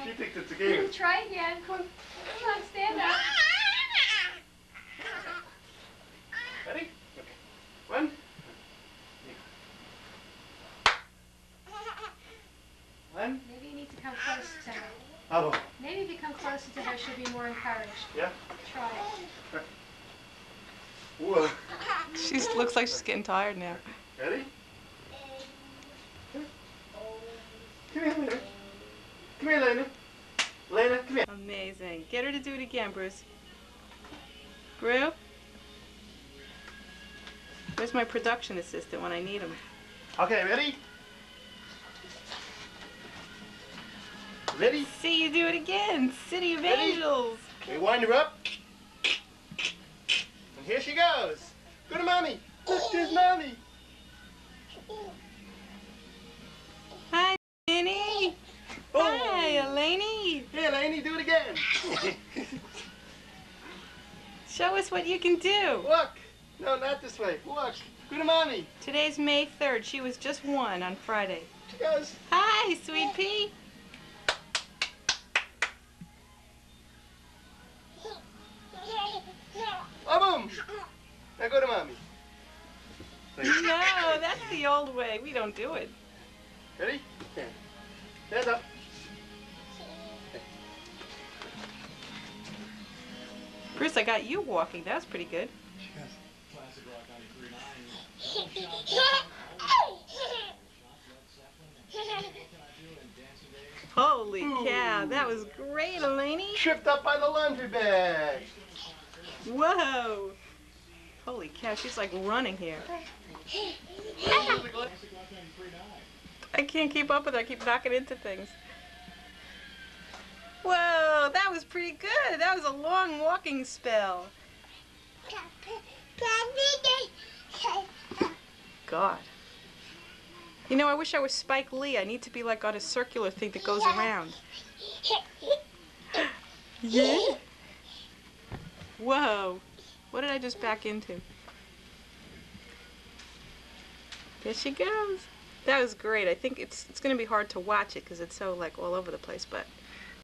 She thinks it's a game. Try again. Come on, stand up. Ready? Okay. One. One. Maybe you need to come closer to her. Oh. Maybe if you come closer to her, she'll be more encouraged. Yeah? Try it. Whoa. She looks like she's getting tired now. Ready? Come here, Lena. Come here, Lena. Lena, come here. Amazing. Get her to do it again, Bruce. Brew? Where's my production assistant when I need him? Okay, ready? Ready? See you do it again. City of Angels. Okay, wind her up. And here she goes. Go to Mommy. Look, there's Mommy. Hi, Minnie. Oh. Hi, Eleni. Hey, Elaine, do it again. Show us what you can do. Look. No, not this way. Look. Go to Mommy. Today's May 3rd. She was just 1 on Friday. She goes. Hi, Sweet Pea. Oh, boom. Now go to Mommy. No, that's the old way. We don't do it. Ready? Yeah. Hands up. Bruce, I got you walking. That was pretty good. Holy cow, that was great, Eleni. Tripped up by the laundry bag. Whoa. Holy cow, she's like running here. I can't keep up with her. I keep knocking into things. Whoa, that was pretty good. That was a long walking spell. God. You know, I wish I was Spike Lee. I need to be like on a circular thing that goes around. Yeah? Whoa. What did I just back into? There she goes. That was great. I think it's going to be hard to watch it because it's so like all over the place, but